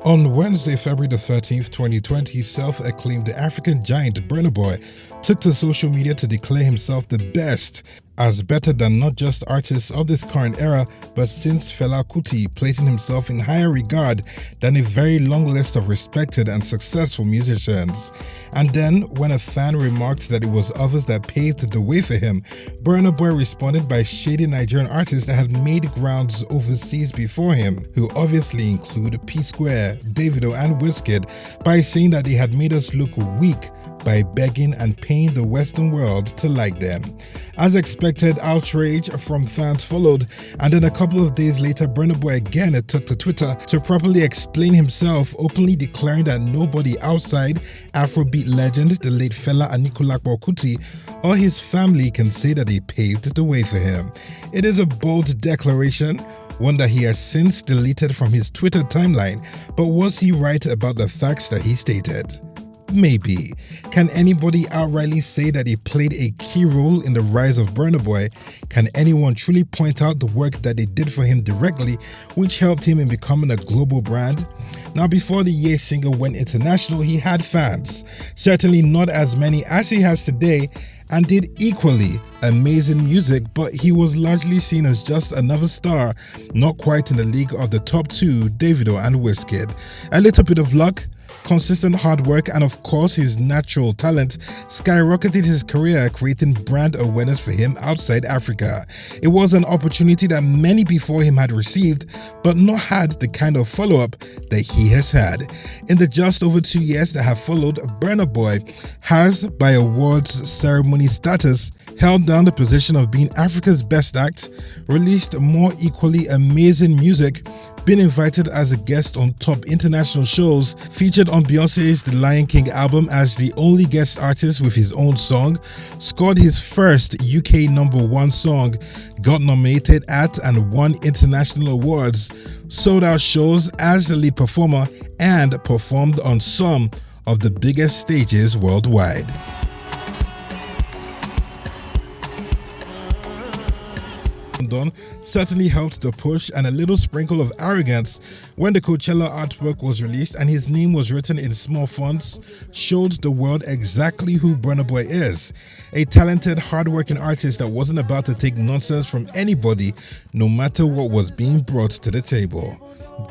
On Wednesday, February the 13th, 2020, self-acclaimed African giant Burna Boy took to social media to declare himself the best, as better than not just artists of this current era, but since Fela Kuti, placing himself in higher regard than a very long list of respected and successful musicians. And then, when a fan remarked that it was others that paved the way for him, Burna Boy responded by shading Nigerian artists that had made grounds overseas before him, who obviously include P-Square, Davido and Wizkid, by saying that they had made us look weak by begging and paying the Western world to like them. As expected, outrage from fans followed, and then a couple of days later, Burna Boy again took to Twitter to properly explain himself, openly declaring that nobody outside Afrobeat legend, the late Fela Anikulapo Kuti, or his family can say that they paved the way for him. It is a bold declaration, one that he has since deleted from his Twitter timeline, but was he right about the facts that he stated? Maybe. Can anybody outrightly say that he played a key role in the rise of Burna Boy? Can anyone truly point out the work that they did for him directly, which helped him in becoming a global brand? Now, before the Ye singer went international, he had fans. Certainly not as many as he has today, and did equally amazing music, but he was largely seen as just another star, not quite in the league of the top two, Davido and Wizkid. A little bit of luck, consistent hard work, and of course his natural talent skyrocketed his career, creating brand awareness for him outside Africa. It was an opportunity that many before him had received, but not had the kind of follow-up that he has had. In the just over 2 years that have followed, Burna Boy has, by awards ceremony status, held down the position of being Africa's best act, released more equally amazing music, been invited as a guest on top international shows, featured on Beyonce's The Lion King album as the only guest artist with his own song, scored his first UK #1 song, got nominated at and won international awards, sold out shows as the lead performer, and performed on some of the biggest stages worldwide. London certainly helped the push, and a little sprinkle of arrogance when the Coachella artwork was released and his name was written in small fonts showed the world exactly who Burna Boy is. A talented, hardworking artist that wasn't about to take nonsense from anybody, no matter what was being brought to the table.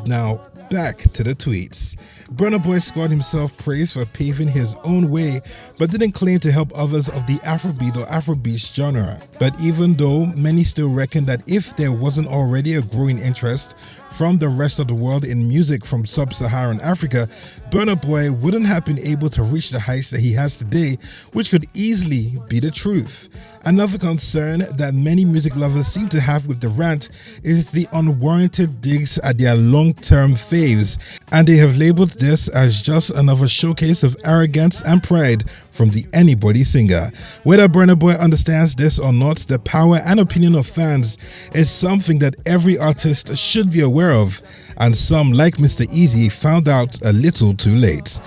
Now, back to the tweets. Burna Boy scored himself praise for paving his own way, but didn't claim to help others of the Afrobeat or Afrobeat genre. But even though many still reckon that if there wasn't already a growing interest from the rest of the world in music from sub-Saharan Africa, Burna Boy wouldn't have been able to reach the heights that he has today, which could easily be the truth. Another concern that many music lovers seem to have with the rant is the unwarranted digs at their long-term faves, and they have labeled this as just another showcase of arrogance and pride from the anybody singer. Whether Burna Boy understands this or not, the power and opinion of fans is something that every artist should be aware of, and some, like Mr. Easy, found out a little too late.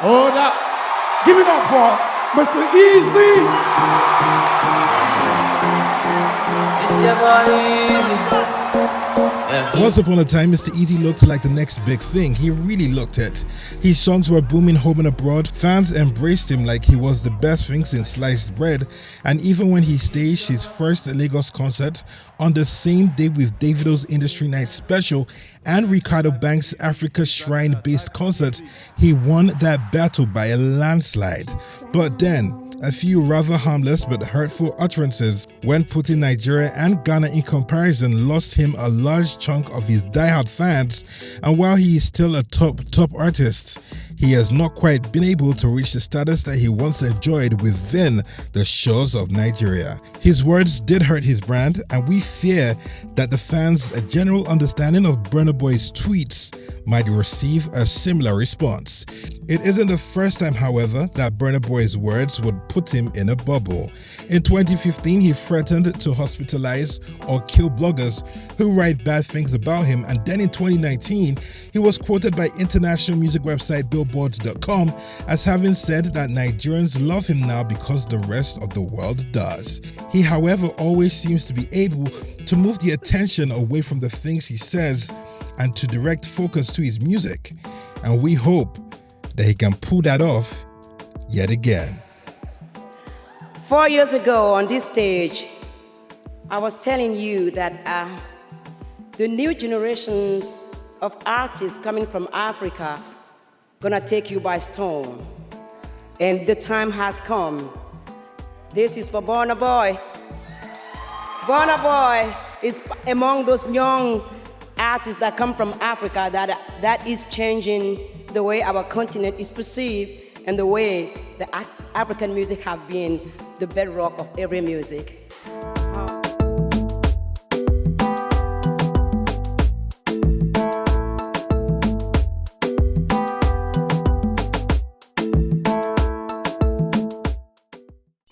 Hold up! Give it up for Mr. Easy! It's your boy Easy. Once upon a time, Mr. Easy looked like the next big thing. He really looked it. His songs were booming home and abroad. Fans embraced him like he was the best thing since sliced bread. And even when he staged his first Lagos concert on the same day with Davido's Industry Night Special and Ricardo Banks' Africa Shrine-based concert, he won that battle by a landslide. But then, a few rather harmless but hurtful utterances when putting Nigeria and Ghana in comparison lost him a large chunk of his diehard fans, and while he is still a top artist, he has not quite been able to reach the status that he once enjoyed within the shores of Nigeria. His words did hurt his brand, and we fear that the fans' general understanding of Burna Boy's tweets might receive a similar response. It isn't the first time, however, that Burna Boy's words would put him in a bubble. In 2015, he threatened to hospitalize or kill bloggers who write bad things about him, and then in 2019, he was quoted by international music website Billboard.com as having said that Nigerians love him now because the rest of the world does. He, however, always seems to be able to move the attention away from the things he says and to direct focus to his music. and we hope that he can pull that off yet again. 4 years ago on this stage, I was telling you that the new generations of artists coming from Africa gonna take you by storm. And the time has come. This is for Burna Boy. Burna Boy is among those young artists that come from Africa that is changing the way our continent is perceived and the way the African music have been the bedrock of every music.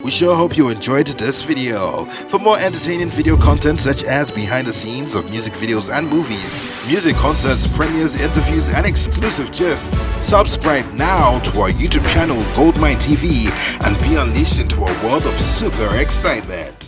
We sure hope you enjoyed this video. For more entertaining video content such as behind the scenes of music videos and movies, music concerts, premieres, interviews, and exclusive gists, subscribe now to our YouTube channel Goldmyne TV and be unleashed into a world of super excitement.